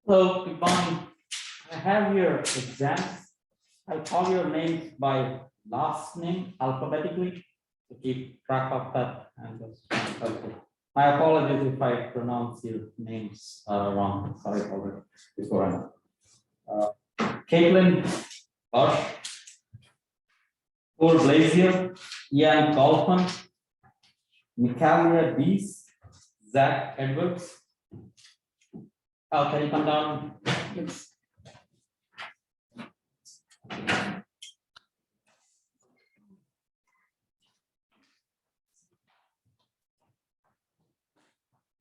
Hello, good morning. I have your exams. I'll call your names by last name alphabetically to keep track of that. And my apologies if I pronounce your names wrong. Sorry for it beforehand. Caitlin Bosch, Paul Blazier, Ian Kaufman, Michaelia Dees, Zach Edwards. Can you come down, please?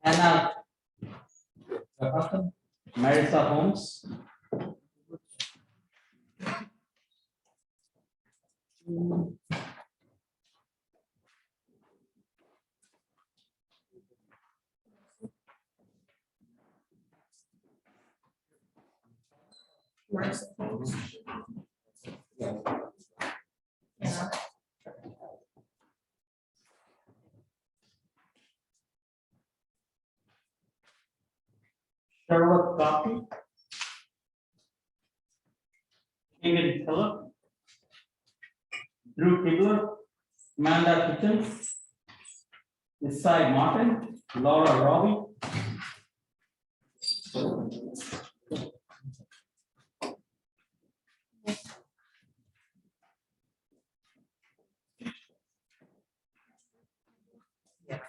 Anna Marissa Holmes. Yeah. Sherwood Coffey, David Phillip, Drew Kibler, Amanda Kitchens, Isai Martin, Laura Robbie, Yeah,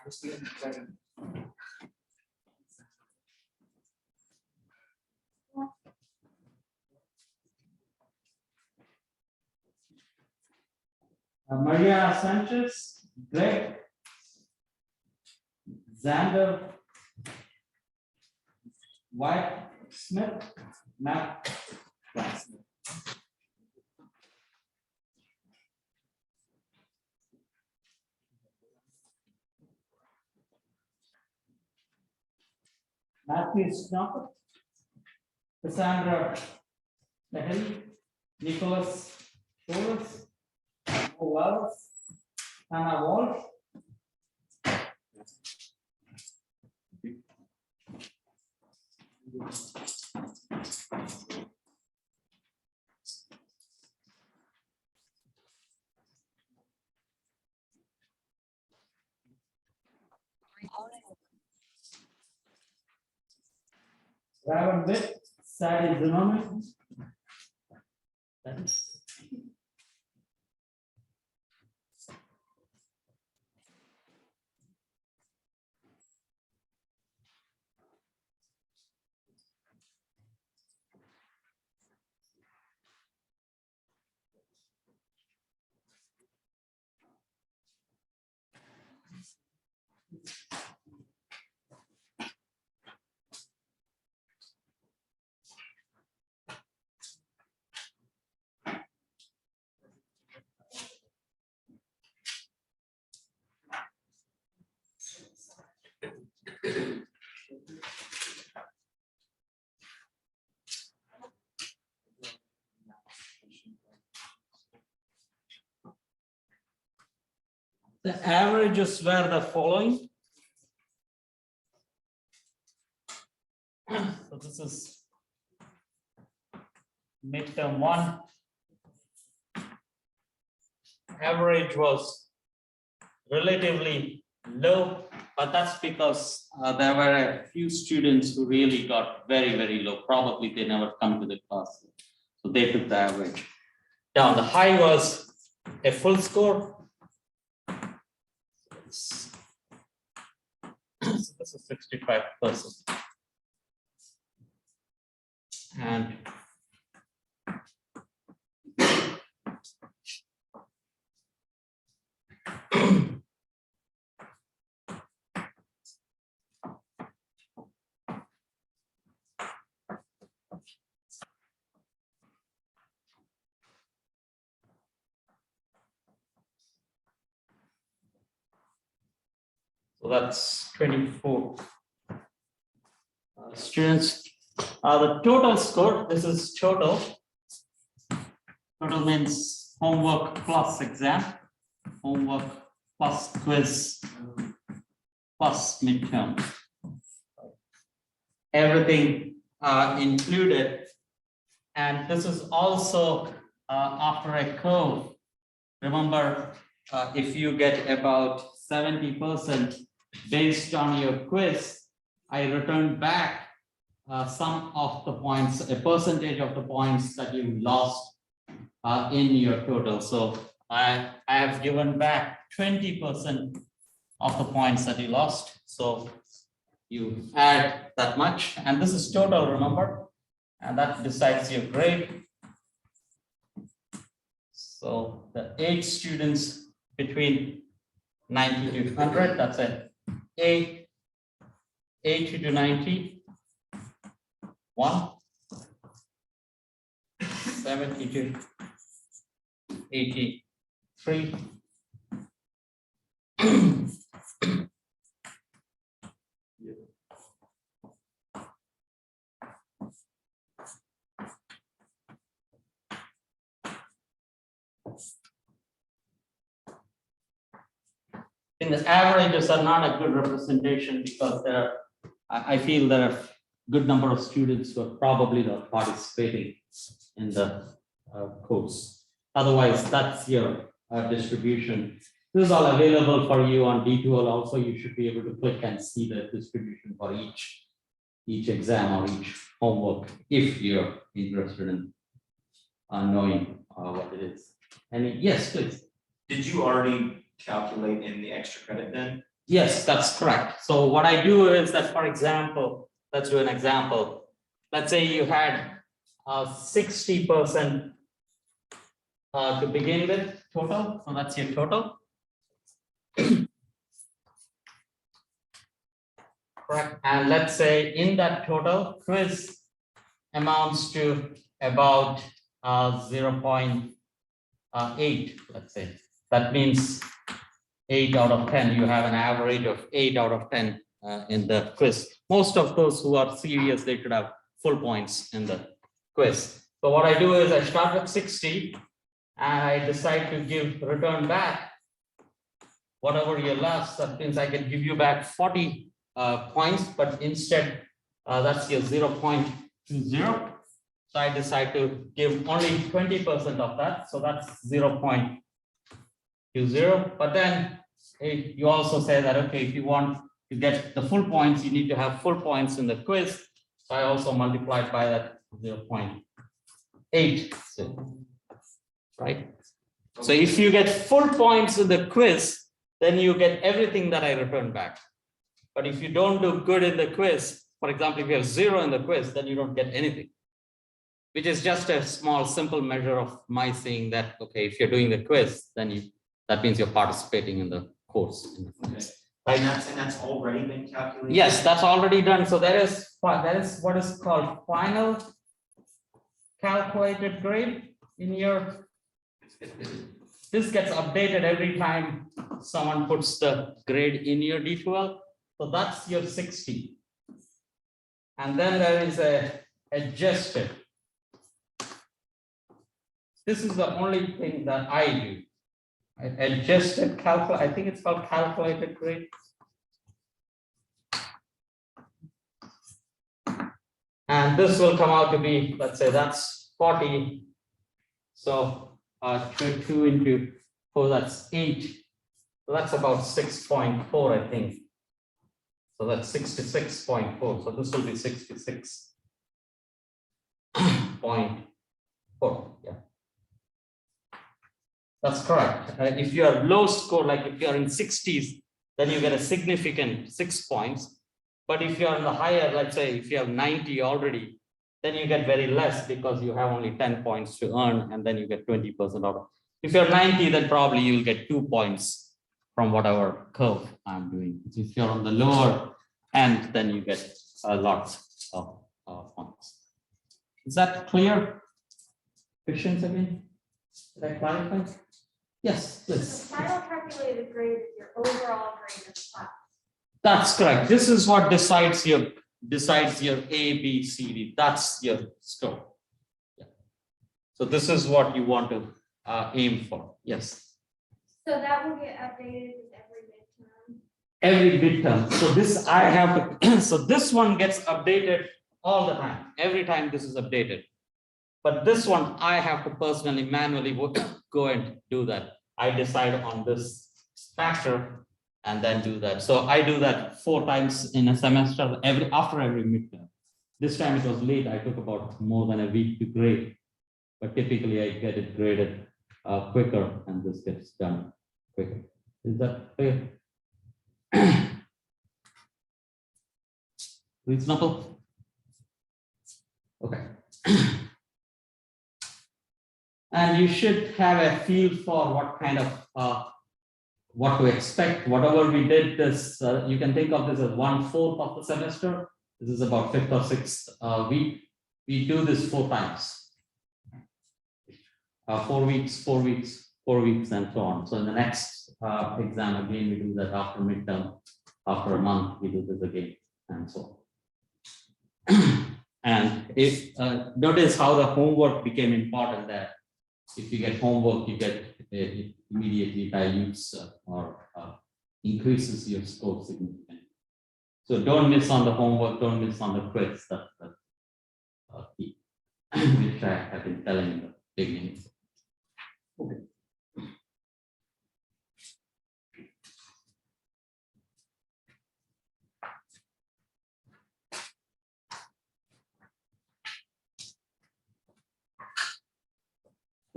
Maria Sanchez, Greg, Xander White Smith, Matt Glassman. Matthew Snockett, Cassandra Lahey, Nicholas Shores, Wells, Hannah Walsh, Raven Witt, Sadie Zimmerman. The averages were the following. So this is midterm 1. Average was relatively low, but that's because there were a few students who really got very, very low. Probably they never come to the class. So they took the average down. The high was a full score. So this is 65%. And so that's 24 students. The total score, this is total. Total means homework plus exam, homework plus quiz plus midterm. Everything included. And this is also after a curve. Remember, if you get about 70% based on your quiz, I return back some of the points, a percentage of the points that you lost in your total. So I have given back 20% of the points that you lost. So you add that much, and this is total, remember, and that decides your grade. So the 8 students between 90 to 100, that's it. 80 to 90, 1, 70 to 83. In the averages are not a good representation because I feel there are good number of students who are probably not participating in the course. Otherwise, that's your distribution. This is all available for you on D2L. Also, you should be able to click and see the distribution for each exam or each homework if you're interested in knowing what it is. And yes, please. Did you already calculate in the extra credit then? Yes, that's correct. So what I do is that, for example, let's do an example. Let's say you had 60% to begin with total. So that's your total. Correct. And let's say in that total, quiz amounts to about 0.8, let's say. That means 8 out of 10. You have an average of 8 out of 10 in the quiz. Most of those who are serious, they should have full points in the quiz. So what I do is I start with 60 and I decide to return back whatever you lost. That means I can give you back 40 points, but instead that's your 0.20. So I decide to give only 20% of that. So that's 0.20. But then you also say that, okay, if you want to get the full points, you need to have full points in the quiz. So I also multiplied by that 0.8. So, right. So if you get full points in the quiz, then you get everything that I return back. But if you don't do good in the quiz, for example, if you have 0 in the quiz, then you don't get anything, which is just a small, simple measure of my saying that, okay, if you're doing the quiz, then that means you're participating in the course. Okay. Right. And that's already been calculated? Yes, that's already done. So that is what is called final calculated grade in your. This gets updated every time someone puts the grade in your D12. So that's your 60. And then there is a adjusted. This is the only thing that I do. Adjusted I think it's called calculated grade. And this will come out to be, let's say that's 40. So 2 into 4, that's 8. So that's about 6.4, I think. So that's 66.4. So this will be 66.4. Yeah. That's correct. If you are low score, like if you are in 60s, then you get a significant 6 points. But if you are in the higher, let's say if you have 90 already, then you get very less because you have only 10 points to earn, and then you get 20% out of. If you're 90, then probably you'll get 2 points from whatever curve I'm doing. If you're on the lower end, then you get a lot of points. Is that clear? Questions again? Did I clarify? Yes, please. The final calculated grade is your overall grade of the class. That's correct. This is what decides your A, B, C, D. That's your score. Yeah. So this is what you want to aim for. Yes. So that will get updated with every midterm. Every midterm. So this I have to. So this one gets updated all the time. Every time this is updated. But this one I have to personally, manually go and do that. I decide on this factor and then do that. So I do that 4 times in a semester, after every midterm. This time it was late. I took about more than a week to grade, but typically I get it graded quicker, and this gets done quicker. Is that clear? Reasonable? Okay. And you should have a feel for what kind of what to expect. Whatever we did this, you can think of this as 1/4 of the semester. This is about 5th or 6th week. We do this 4 times. 4 weeks, 4 weeks, 4 weeks, and so on. So in the next exam, again, we do that after midterm. After a month, we do this again, and so on. And if notice how the homework became important there. If you get homework, you get it immediately dilutes or increases your score significantly. So don't miss on the homework, don't miss on the quiz. That's key, which I have been telling you in the beginning. Okay.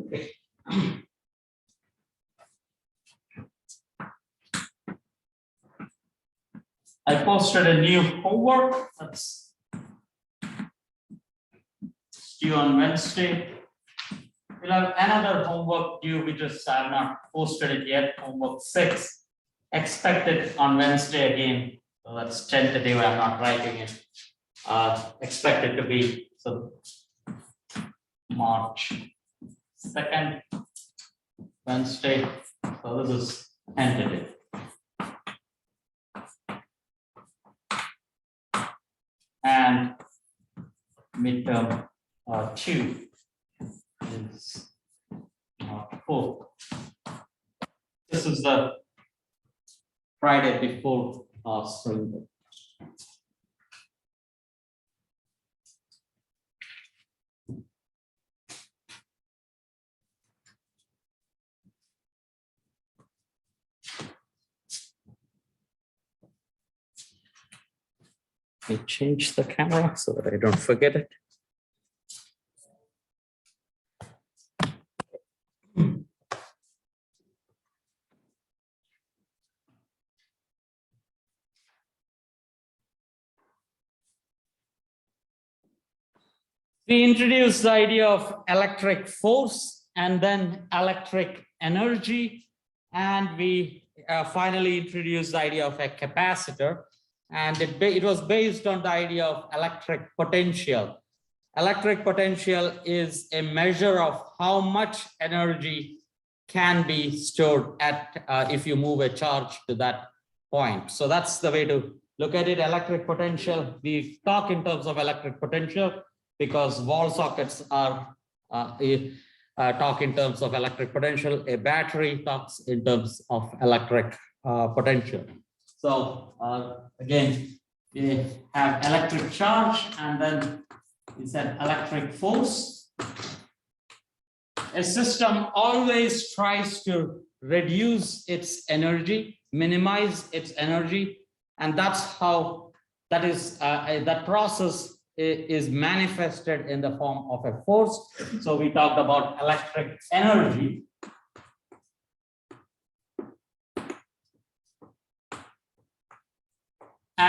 Okay. I posted a new homework that's due on Wednesday. We'll have another homework due, we just have not posted it yet, homework 6, expected on Wednesday again. So that's tentative, I'm not writing it. Expected to be so March 2nd, Wednesday. So this is tentative. And midterm 2 is 4. This is the Friday before spring break. I change the camera so that I don't forget it. We introduced the idea of electric force and then electric energy, and we finally introduced the idea of a capacitor. And it was based on the idea of electric potential. Electric potential is a measure of how much energy can be stored at if you move a charge to that point. So that's the way to look at it. Electric potential, we talk in terms of electric potential because wall sockets are talk in terms of electric potential. A battery talks in terms of electric potential. So again, we have electric charge, and then we said electric force. A system always tries to reduce its energy, minimize its energy, and that's how that process is manifested in the form of a force. So we talked about electric energy.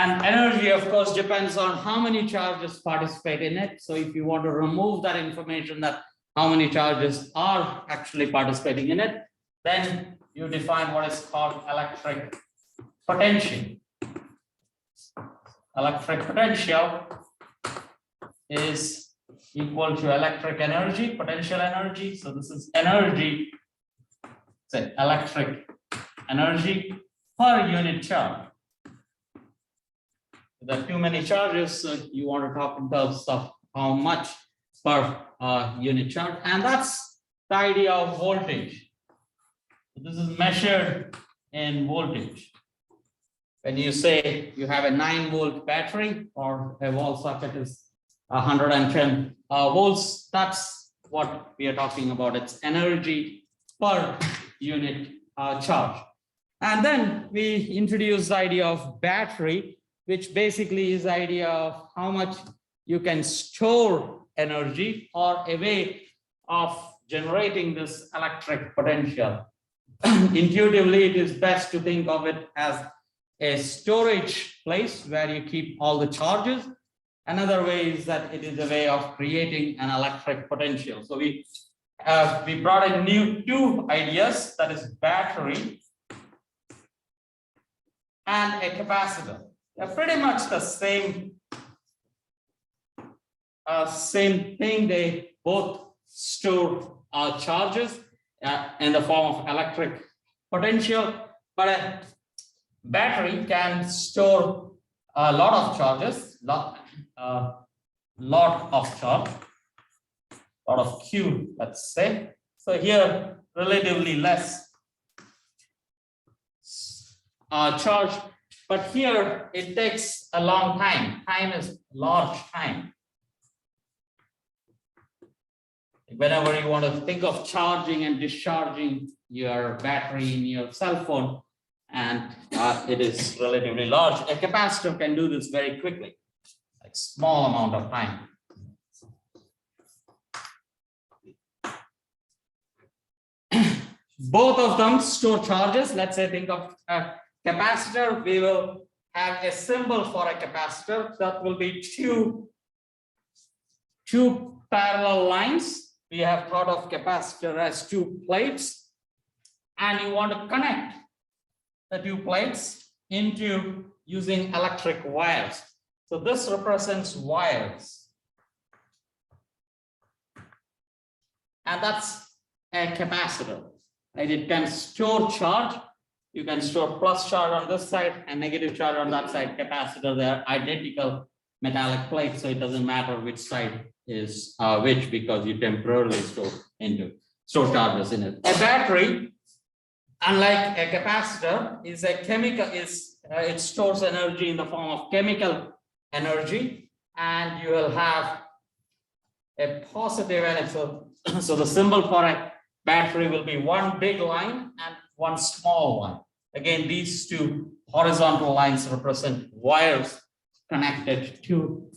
And energy, of course, depends on how many charges participate in it. So if you want to remove that information that how many charges are actually participating in it, then you define what is called electric potential. Electric potential is equal to electric energy, potential energy. So this is energy, say electric energy per unit charge. There are too many charges, so you want to talk in terms of how much per unit charge, and that's the idea of voltage. So this is measured in voltage. When you say you have a 9-volt battery or a wall socket is 110 volts, that's what we are talking about. It's energy per unit charge. And then we introduce the idea of battery, which basically is the idea of how much you can store energy or a way of generating this electric potential. Intuitively, it is best to think of it as a storage place where you keep all the charges. Another way is that it is a way of creating an electric potential. So we brought in two ideas, that is battery and a capacitor. They're pretty much the same thing. They both store charges in the form of electric potential, but a battery can store a lot of charges, lot of Q, let's say. So here, relatively less charge, but here it takes a long time. Time is large time. Whenever you want to think of charging and discharging your battery in your cell phone, and it is relatively large. A capacitor can do this very quickly, like small amount of time. Both of them store charges. Let's say think of a capacitor. We will have a symbol for a capacitor that will be two parallel lines. We have thought of capacitor as two plates, and you want to connect the two plates into using electric wires. So this represents wires, and that's a capacitor. And it can store charge. You can store plus charge on this side and negative charge on that side. Capacitor, they are identical metallic plates, so it doesn't matter which side is which, because you temporarily store charges in it. A battery, unlike a capacitor, is a chemical, it stores energy in the form of chemical energy, and you will have a positive and so the symbol for a battery will be one big line and one small one. Again, these two horizontal lines represent wires connected to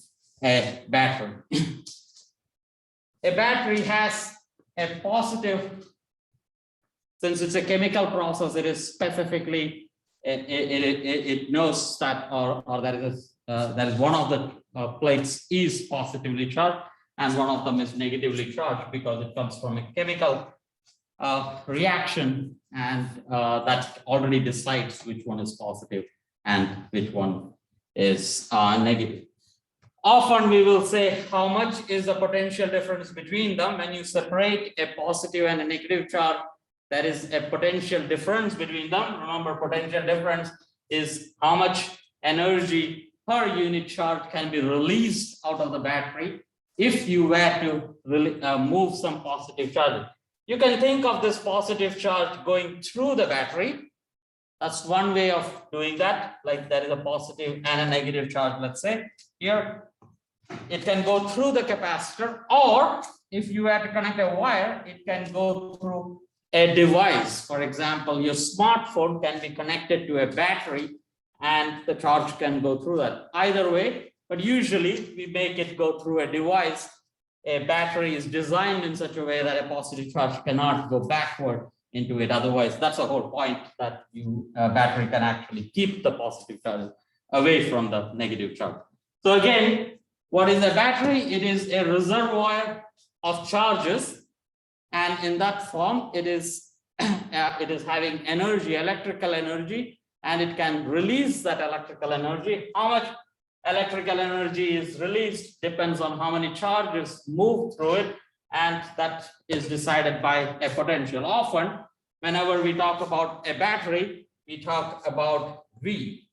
a battery. A battery has a positive, since it's a chemical process, it is specifically, it knows that, or that is one of the plates is positively charged and one of them is negatively charged, because it comes from a chemical reaction, and that already decides which one is positive and which one is negative. Often we will say how much is the potential difference between them. When you separate a positive and a negative charge, there is a potential difference between them. Remember, potential difference is how much energy per unit charge can be released out of the battery if you were to move some positive charge. You can think of this positive charge going through the battery. That's one way of doing that. Like there is a positive and a negative charge, let's say. Here, it can go through the capacitor, or if you were to connect a wire, it can go through a device. For example, your smartphone can be connected to a battery and the charge can go through that. Either way, but usually we make it go through a device. A battery is designed in such a way that a positive charge cannot go backward into it. Otherwise, that's the whole point, that battery can actually keep the positive charge. away from the negative charge. So again, what is a battery? It is a reservoir of charges, and in that form, it is having energy, electrical energy, and it can release that electrical energy. How much electrical energy is released depends on how many charges move through it, and that is decided by a potential. Often, whenever we talk about a battery, we talk about V.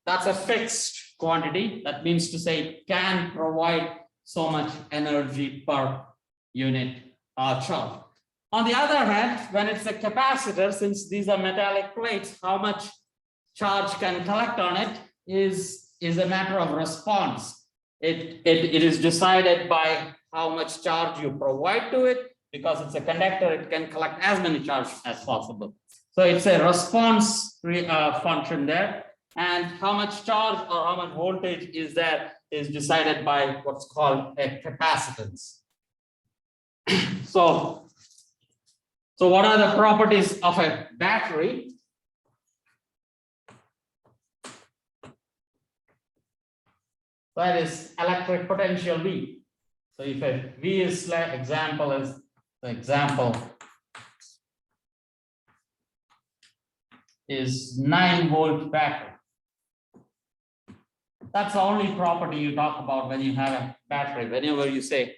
That's a fixed quantity. That means to say it can provide so much energy per unit charge. On the other hand, when it's a capacitor, since these are metallic plates, how much charge can collect on it is a matter of response. It is decided by how much charge you provide to it. Because it's a conductor, it can collect as many charge as possible. So it's a response function there. And how much charge or how much voltage is there is decided by what's called a capacitance. So what are the properties of a battery? That is electric potential V. So if a V is example is the example is 9-volt battery. That's the only property you talk about when you have a battery. Whenever you say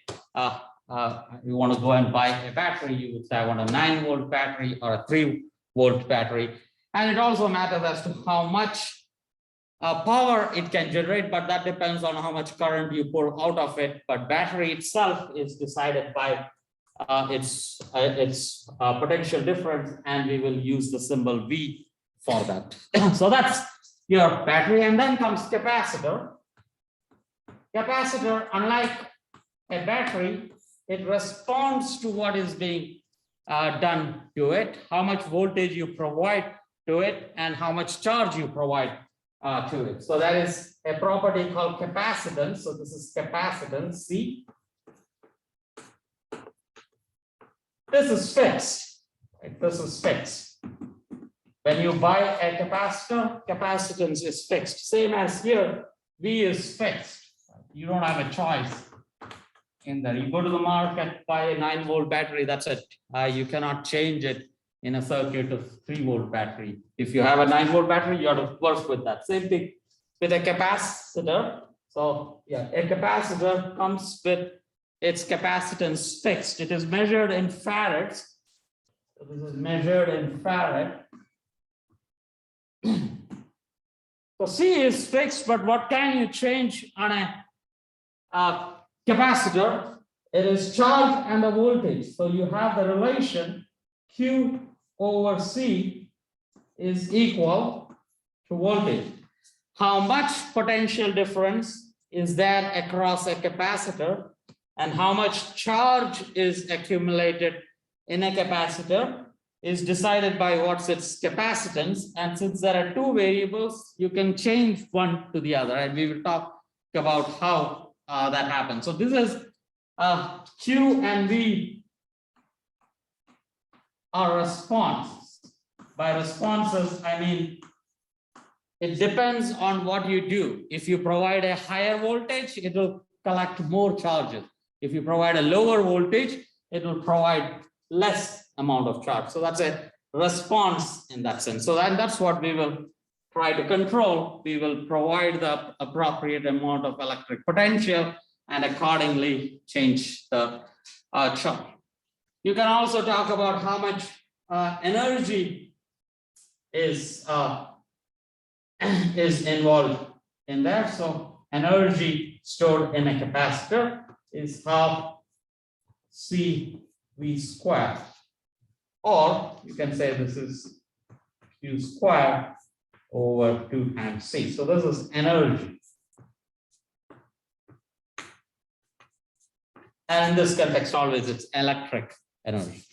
you want to go and buy a battery, you would say I want a 9-volt battery or a 3-volt battery. And it also matters as to how much power it can generate, but that depends on how much current you pull out of it. But battery itself is decided by its potential difference, and we will use the symbol V for that. So that's your battery, and then comes capacitor. Capacitor, unlike a battery, it responds to what is being done to it, how much voltage you provide to it, and how much charge you provide to it. So that is a property called capacitance. So this is capacitance, C. This is fixed. Right? This is fixed. When you buy a capacitor, capacitance is fixed. Same as here, V is fixed. You don't have a choice in there. You go to the market, buy a 9-volt battery, that's it. You cannot change it in a circuit of 3-volt battery. If you have a 9-volt battery, you have to work with that. Same thing with a capacitor. So yeah, a capacitor comes with its capacitance fixed. It is measured in farads. So this is measured in farad. So C is fixed, but what can you change on a capacitor? It is charge and the voltage. So you have the relation Q over C is equal to voltage. How much potential difference is there across a capacitor, and how much charge is accumulated in a capacitor is decided by what's its capacitance. And since there are two variables, you can change one to the other, and we will talk about how that happens. So this is Q and V are responses. By responses, I mean it depends on what you do. If you provide a higher voltage, it will collect more charges. If you provide a lower voltage, it will provide less amount of charge. So that's a response in that sense. So that's what we will try to control. We will provide the appropriate amount of electric potential and accordingly change the charge. You can also talk about how much energy is involved in there. So energy stored in a capacitor is half CV squared, or you can say this is Q squared over 2 times C. So this is energy. And in this context, always it's electric energy.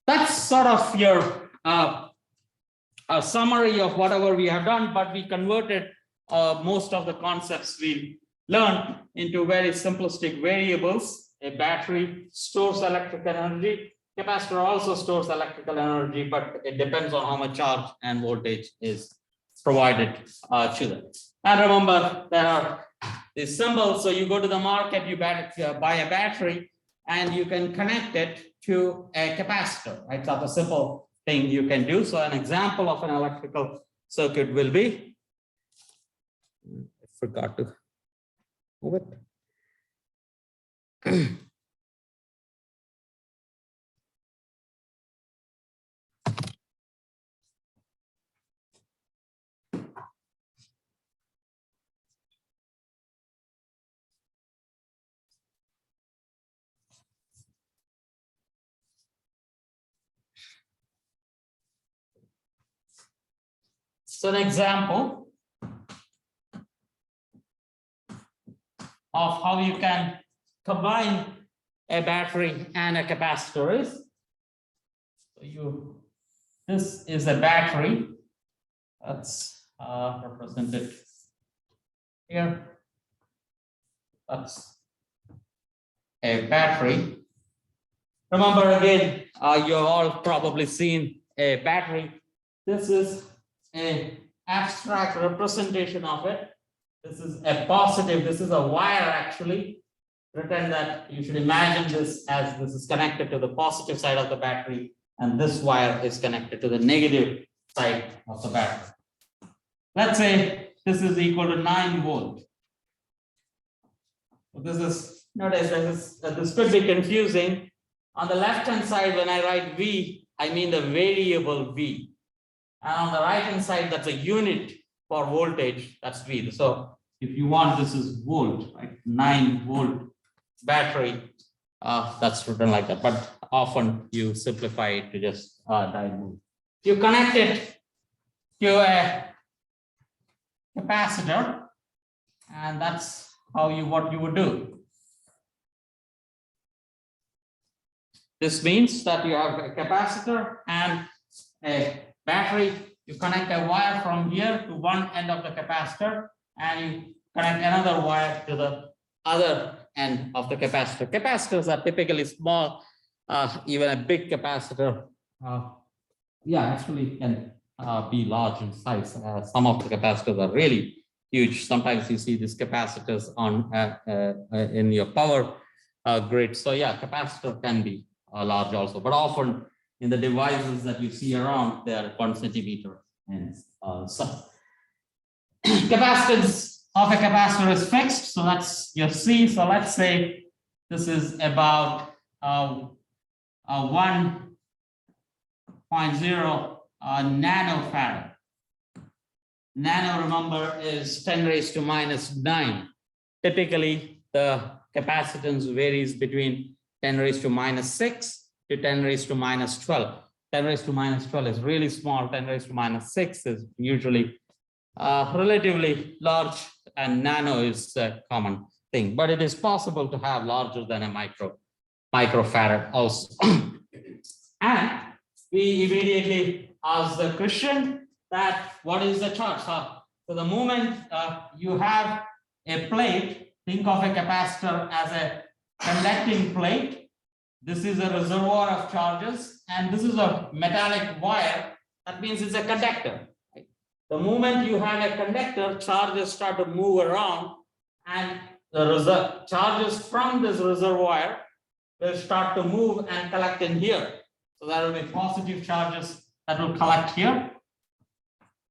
That's sort of your a summary of whatever we have done, but we converted most of the concepts we learned into very simplistic variables. A battery stores electrical energy. Capacitor also stores electrical energy, but it depends on how much charge and voltage is provided to them. And remember, there are these symbols. So you go to the market, you buy a battery, and you can connect it to a capacitor, right? That's a simple thing you can do. So an example of an electrical circuit will be, I forgot to move it. So an example of how you can combine a battery and a capacitor is, so this is a battery that's represented here. That's a battery. Remember again, you've all probably seen a battery. This is an abstract representation of it. This is a positive, this is a wire actually. Pretend that you should imagine this as this is connected to the positive side of the battery, and this wire is connected to the negative side of the battery. Let's say this is equal to 9 volt. So this is, notice this could be confusing. On the left hand side, when I write V, I mean the variable V. And on the right hand side, that's a unit for voltage, that's V. So if you want, this is volt, right? 9 volt battery, that's written like that. But often you simplify it to just diode. You connect it to a capacitor, and that's what you would do. This means that you have a capacitor and a battery. You connect a wire from here to one end of the capacitor, and you connect another wire to the other end of the capacitor. Capacitors are typically small, even a big capacitor, actually can be large in size. Some of the capacitors are really huge. Sometimes you see these capacitors on in your power grid. So yeah, capacitor can be large also, but often in the devices that you see around, they are 1 centimeter and so. Capacitance of a capacitor is fixed, so that's your C. So let's say this is about 1.0 nanofarad. Nano, remember, is 10 raised to minus 9. Typically, the capacitance varies between 10 raised to minus 6 to 10 raised to minus 12. 10 raised to minus 12 is really small. 10 raised to minus 6 is usually relatively large, and nano is a common thing. But it is possible to have larger than a microfarad also. And we immediately ask the question that what is the charge? So the moment you have a plate, think of a capacitor as a conducting plate. This is a reservoir of charges, and this is a metallic wire. That means it's a conductor. Right? The moment you have a conductor, charges start to move around, and the charges from this reservoir will start to move and collect in here. So there will be positive charges that will collect here,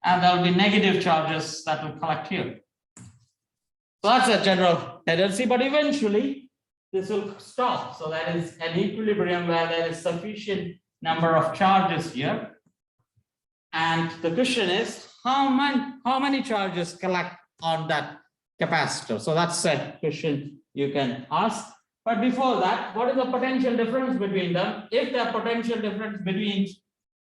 and there will be negative charges that will collect here. So that's a general tendency, but eventually this will stop. So that is an equilibrium where there is sufficient number of charges here. And the question is, how many charges collect on that capacitor? So that's a question you can ask. But before that, what is the potential difference between them? If the potential difference between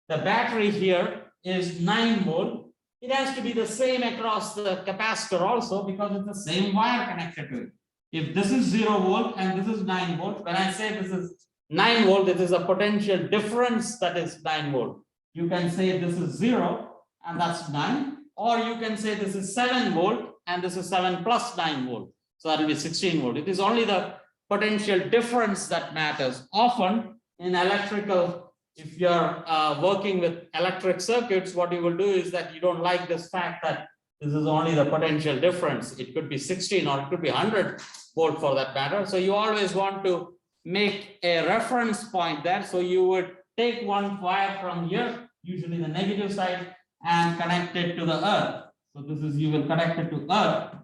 the battery here is 9 volt, it has to be the same across the capacitor also, because it's the same wire connected to it. If this is 0 volt and this is 9 volt, when I say this is 9 volt, this is a potential difference that is 9 volt. You can say this is 0 and that's 9, or you can say this is 7 volt and this is 7 plus 9 volt. So that will be 16 volt. It is only the potential difference that matters. Often in electrical if you're working with electric circuits, what you will do is that you don't like this fact that this is only the potential difference. It could be 16 or it could be 100 volt for that matter. So you always want to make a reference point there. So you would take one wire from here, usually the negative side, and connect it to the earth. So this is, you will connect it to earth.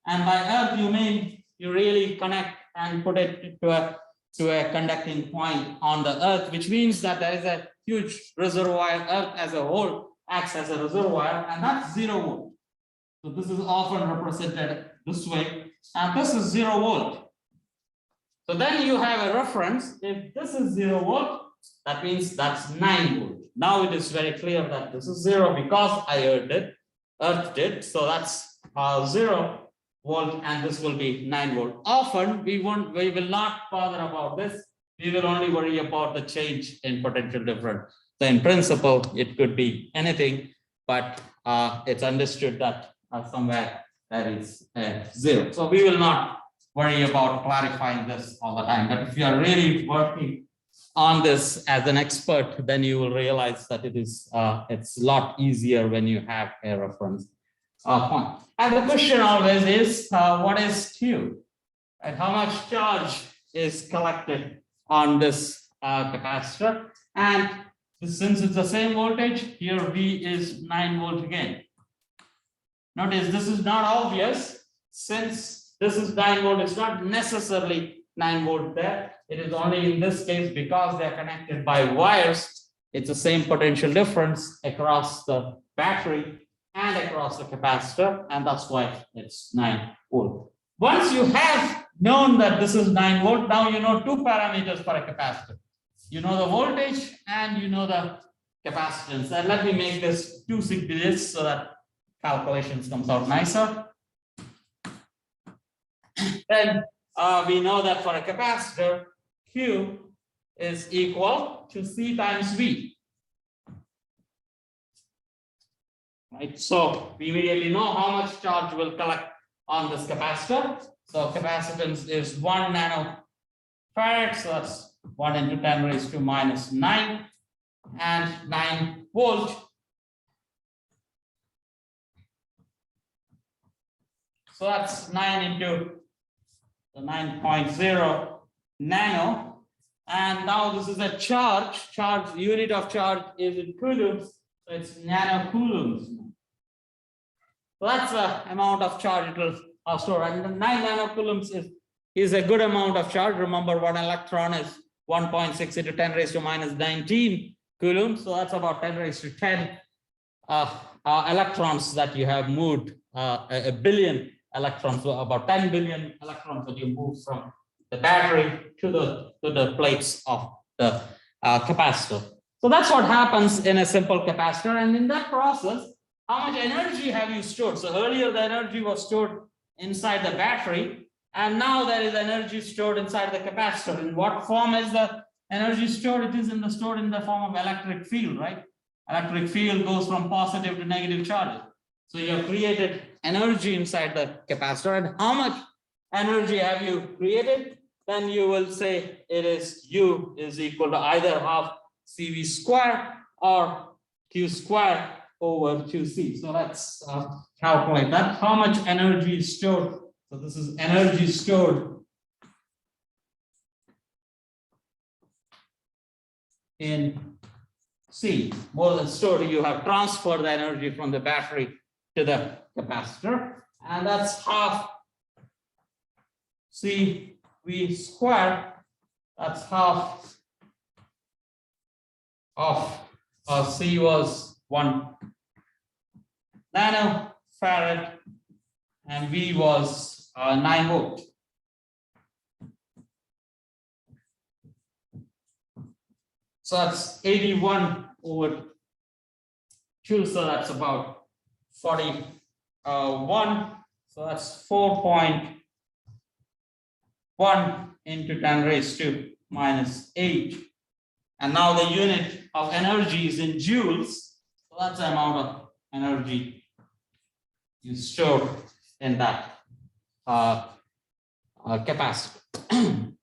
And by earth, you mean you really connect and put it to a conducting point on the earth, which means that there is a huge reservoir. Earth as a whole acts as a reservoir, and that's 0 volt. So this is often represented this way, and this is 0 volt. So then you have a reference. If this is 0 volt, that means that's 9 volt. Now it is very clear that this is 0 because I earthed it. So that's 0 volt, and this will be 9 volt. Often we will not bother about this. We will only worry about the change in potential difference. So in principle, it could be anything, but it's understood that somewhere there is 0. So we will not worry about clarifying this all the time. But if you are really working on this as an expert, then you will realize that it's a lot easier when you have a reference point. And the question always is, what is Q? And how much charge is collected on this capacitor? And since it's the same voltage, here V is 9 volt again. Notice this is not obvious. Since this is 9 volt, it's not necessarily 9 volt there. It is only in this case because they are connected by wires. It's the same potential difference across the battery and across the capacitor, and that's why it's 9 volt. Once you have known that this is 9 volt, now you know 2 parameters for a capacitor. You know the voltage and you know the capacitance. And let me make this 2 digits so that calculations comes out nicer. Then we know that for a capacitor, Q is equal to C times V. Right, so we immediately know how much charge will collect on this capacitor. So capacitance is 1 nanofarad, so that's 1 into 10 raised to minus 9, and 9 volt. So that's 9 into the 9.0 nano, and now this is a charge. Unit of charge is in coulombs, so it's nanocoulombs. So that's the amount of charge it will store, and the 9 nanocoulombs is a good amount of charge. Remember, 1 electron is 1.6 into 10 raised to minus 19 coulombs, so that's about 10 raised to 10 electrons that you have moved, a billion electrons, so about 10 billion electrons that you move from the battery to the plates of the capacitor. So that's what happens in a simple capacitor, and in that process, how much energy have you stored? So earlier the energy was stored inside the battery, and now there is energy stored inside the capacitor. In what form is the energy stored? It is stored in the form of electric field, right? Electric field goes from positive to negative charges. So you have created energy inside the capacitor, and how much energy have you created? Then you will say it is U is equal to either half CV square or Q square over 2C. So let's calculate that. How much energy is stored? So this is energy stored in C. More than stored, you have transferred the energy from the battery to the capacitor, and that's half CV square. That's half of C was 1 nanofarad and V was 9 volt. So that's 81 over 2, so that's about 41. So that's 4.1 into 10 raised to minus 8. And now the unit of energy is in joules. So that's the amount of energy you store in that capacitor,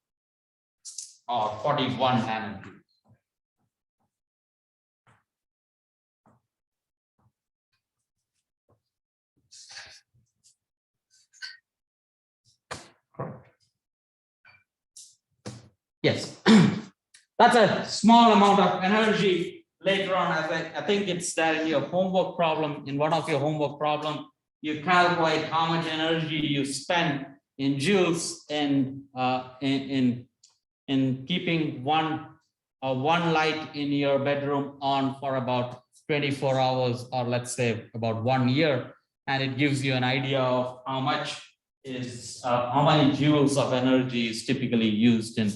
or 41 nanojoules. Yes, that's a small amount of energy. Later on, I think it's there in your homework problem. In one of your homework problem, you calculate how much energy you spend in joules in keeping one light in your bedroom on for about 24 hours, or let's say about 1 year, and it gives you an idea of how much is how many joules of energy is typically used in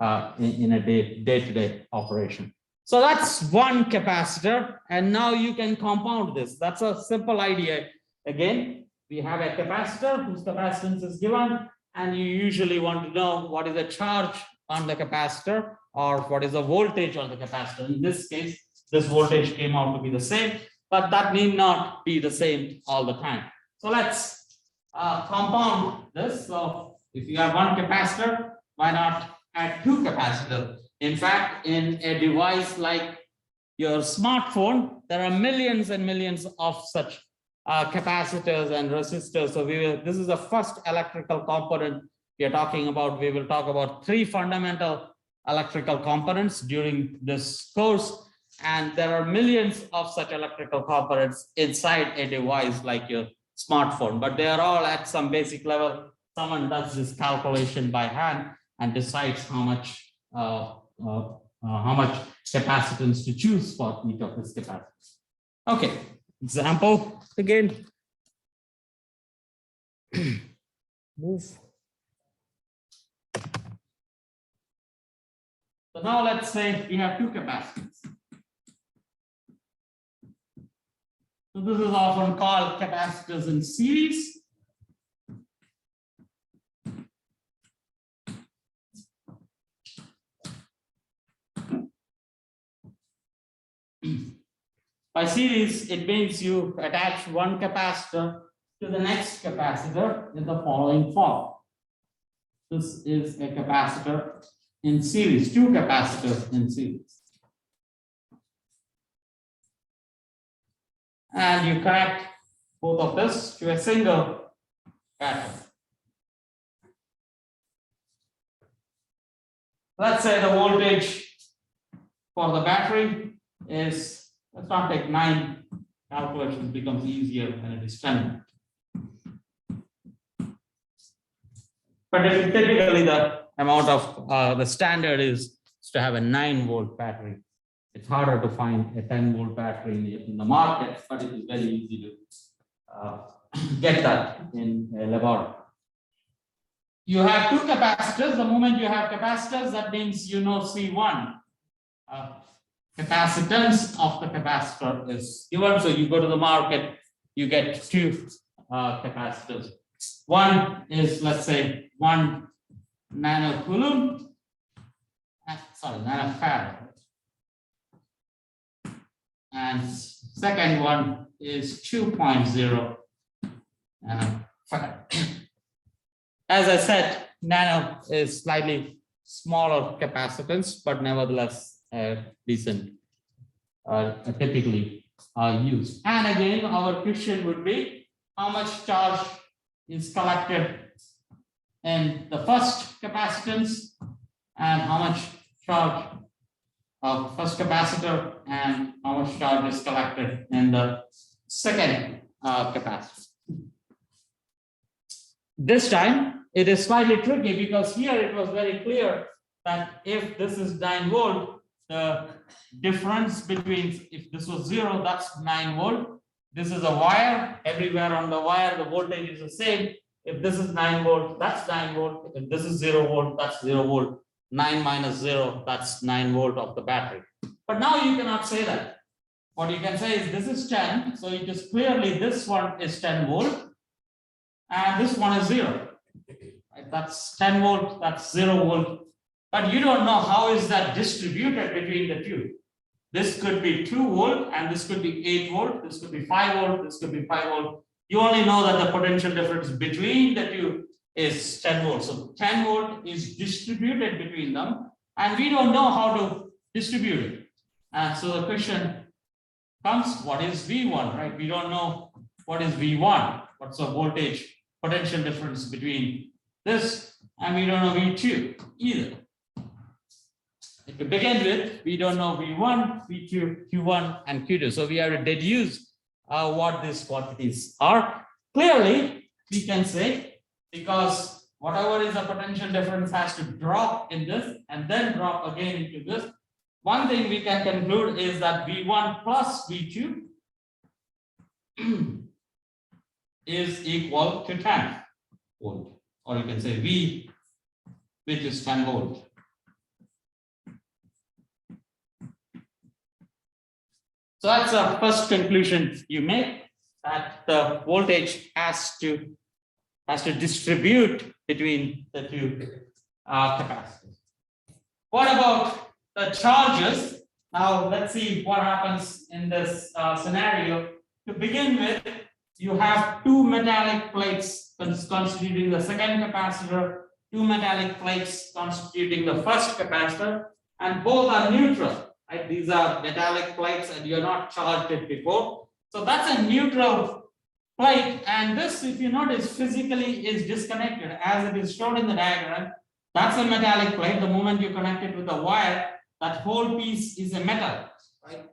a day-to-day operation. So that's one capacitor, and now you can compound this. That's a simple idea. Again, we have a capacitor whose capacitance is given, and you usually want to know what is the charge on the capacitor or what is the voltage on the capacitor. In this case, this voltage came out to be the same, but that need not be the same all the time. So let's compound this. So if you have one capacitor, why not add two capacitors? In fact, in a device like your smartphone, there are millions and millions of such capacitors and resistors. So this is the first electrical component we are talking about. We will talk about three fundamental electrical components during this course, and there are millions of such electrical components inside a device like your smartphone, but they are all at some basic level. Someone does this calculation by hand and decides how much capacitance to choose for each of these capacitors. Okay, example again. Move. So now let's say we have two capacitors. So this is often called capacitors in series. By series, it means you attach one capacitor to the next capacitor in the following form. This is a capacitor in series, two capacitors in series. And you connect both of this to a single battery. Let's say the voltage for the battery is, let's not take 9, calculations becomes easier when it is 10. But typically the amount of the standard is to have a 9-volt battery. It's harder to find a 10-volt battery in the market, but it is very easy to get that in a laboratory. You have two capacitors. The moment you have capacitors, that means you know C1. Capacitance of the capacitor is given. So you go to the market, you get two capacitors. One is, let's say, 1 nanocoulomb, nanofarad. And second one is 2.0 nanofarad. As I said, nano is slightly smaller capacitance, but nevertheless decent, typically used. And again, our question would be how much charge is collected in the first capacitance and how much charge of first capacitor and how much charge is collected in the second capacitor. This time it is slightly tricky because here it was very clear that if this is 9 volt, the difference between, if this was 0, that's 9 volt. This is a wire. Everywhere on the wire, the voltage is the same. If this is 9 volt, that's 9 volt. If this is 0 volt, that's 0 volt. 9 minus 0, that's 9 volt of the battery. But now you cannot say that. What you can say is this is 10. So it is clearly this one is 10 volt. And this one is 0. Right? That's 10 volt, that's 0 volt. But you don't know how is that distributed between the two. This could be 2 volt and this could be 8 volt. This could be 5 volt, this could be 5 volt. You only know that the potential difference between the two is 10 volts. So 10 volt is distributed between them, and we don't know how to distribute it. And so the question comes, what is V1, right? We don't know what is V1, what's the voltage potential difference between this, and we don't know V2 either. To begin with, we don't know V1, V2, Q1, and Q2. So we have to deduce what these quantities are. Clearly, we can say, because whatever is the potential difference has to drop in this and then drop again into this. One thing we can conclude is that V1 plus V2 is equal to 10 volt, or you can say V, which is 10 volt. So that's the first conclusion you make, that the voltage has to distribute between the two capacitors. What about the charges? Now let's see what happens in this scenario. To begin with, you have two metallic plates constituting the second capacitor, two metallic plates constituting the first capacitor, and both are neutral. Right? These are metallic plates and you're not charged it before. So that's a neutral plate, and this, if you notice, physically is disconnected as it is shown in the diagram. That's a metallic plate. The moment you connect it with a wire, that whole piece is a metal, right?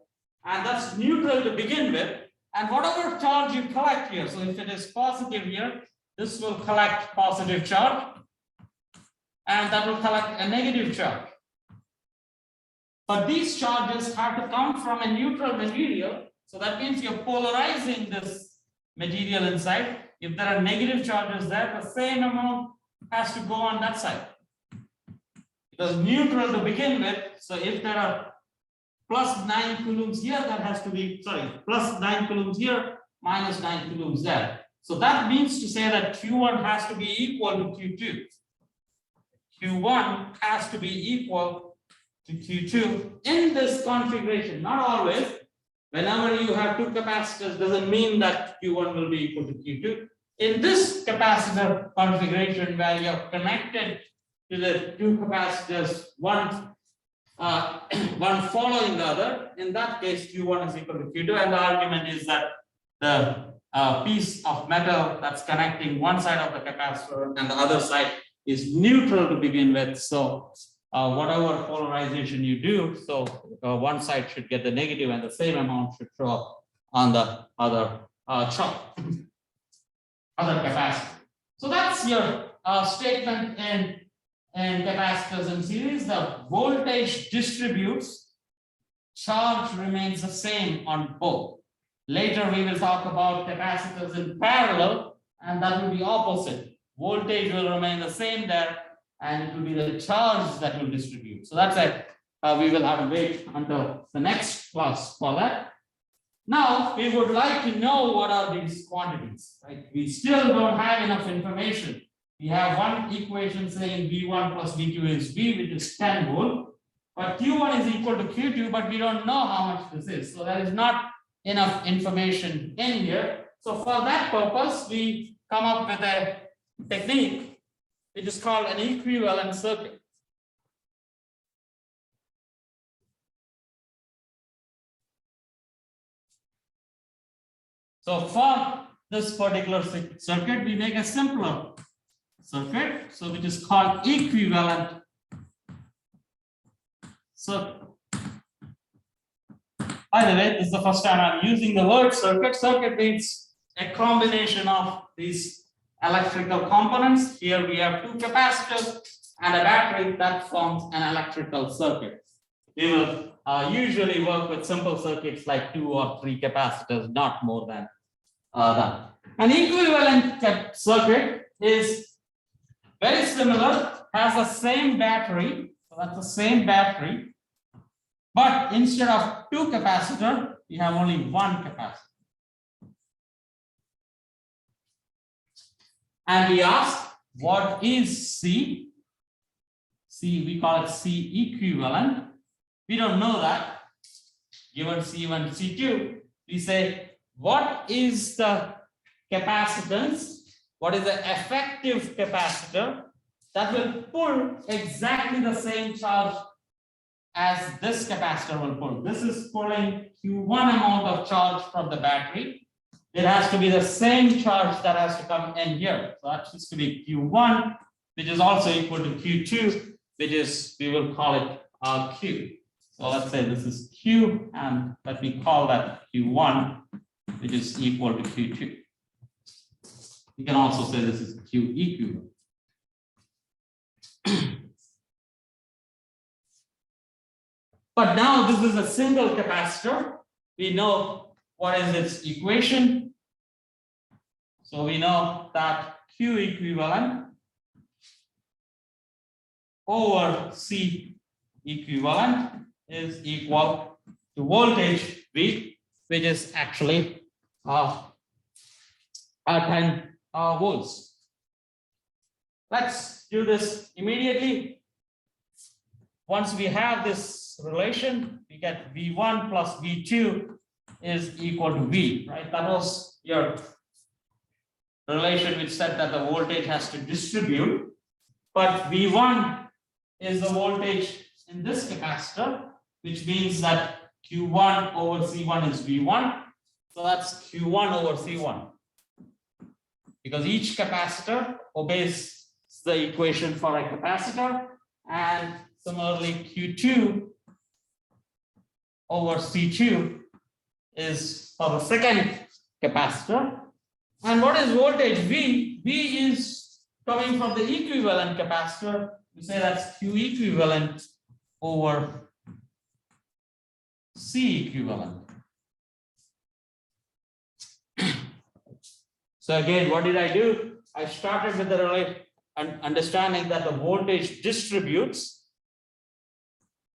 And that's neutral to begin with. And whatever charge you collect here, so if it is positive here, this will collect positive charge, and that will collect a negative charge. But these charges have to come from a neutral material. So that means you're polarizing this material inside. If there are negative charges there, the same amount has to go on that side. It was neutral to begin with. So if there are plus 9 coulombs here, that has to be, plus 9 coulombs here, minus 9 coulombs there. So that means to say that Q1 has to be equal to Q2. Q1 has to be equal to Q2 in this configuration, not always. Whenever you have two capacitors, doesn't mean that Q1 will be equal to Q2. In this capacitor configuration where you have connected to the two capacitors, one following the other, in that case, Q1 is equal to Q2. And the argument is that the piece of metal that's connecting one side of the capacitor and the other side is neutral to begin with. So whatever polarization you do, so one side should get the negative and the same amount should show up on the other other capacitor. So that's your statement in capacitors in series. The voltage distributes, charge remains the same on both. Later we will talk about capacitors in parallel, and that will be opposite. Voltage will remain the same there, and it will be the charge that will distribute. So that's it. We will have to wait until the next class for that. Now we would like to know what are these quantities, right? We still don't have enough information. We have one equation saying V1 plus V2 is V, which is 10 volt, but Q1 is equal to Q2, but we don't know how much this is. So there is not enough information in here. So for that purpose, we come up with a technique which is called an equivalent circuit. So for this particular circuit, we make a simpler circuit, so which is called equivalent circuit. By the way, this is the first time I'm using the word circuit. Circuit means a combination of these electrical components. Here we have two capacitors and a battery that forms an electrical circuit. We will usually work with simple circuits like 2 or 3 capacitors, not more than that. An equivalent circuit is very similar, has the same battery, so that's the same battery, but instead of 2 capacitors, we have only 1 capacitor. And we ask, what is C? C, we call it C equivalent. We don't know that. Given C1, C2, we say, what is the capacitance? What is the effective capacitor that will pull exactly the same charge as this capacitor will pull? This is pulling Q1 amount of charge from the battery, it has to be the same charge that has to come in here. So that has to be Q1, which is also equal to Q2, which is, we will call it Q. So let's say this is Q, and let me call that Q1, which is equal to Q2. You can also say this is Q equivalent. But now this is a single capacitor. We know what is its equation. So we know that Q equivalent over C equivalent is equal to voltage V, which is actually 10 volts. Let's do this immediately. Once we have this relation, we get V1 plus V2 is equal to V, right? That was your relation which said that the voltage has to distribute, but V1 is the voltage in this capacitor, which means that Q1 over C1 is V1. So that's Q1 over C1. Because each capacitor obeys the equation for a capacitor, and similarly Q2 over C2 is for the second capacitor. And what is voltage V? V is coming from the equivalent capacitor. We say that's Q equivalent over C equivalent. So again, what did I do? I started with the understanding that the voltage distributes,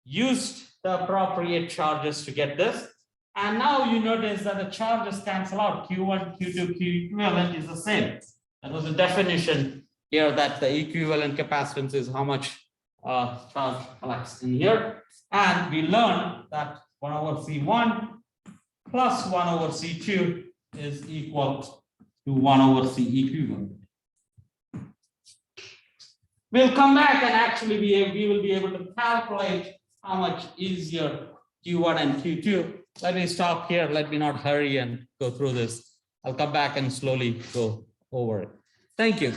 used the appropriate charges to get this. And now you notice that the charges cancel out. Q1, Q2, Q equivalent is the same. That was the definition here, that the equivalent capacitance is how much charge collects in here. And we learned that 1 over C1 plus 1 over C2 is equal to 1 over C equivalent. We'll come back and actually we will be able to calculate how much is your Q1 and Q2. Let me stop here. Let me not hurry and go through this. I'll come back and slowly go over it. Thank you.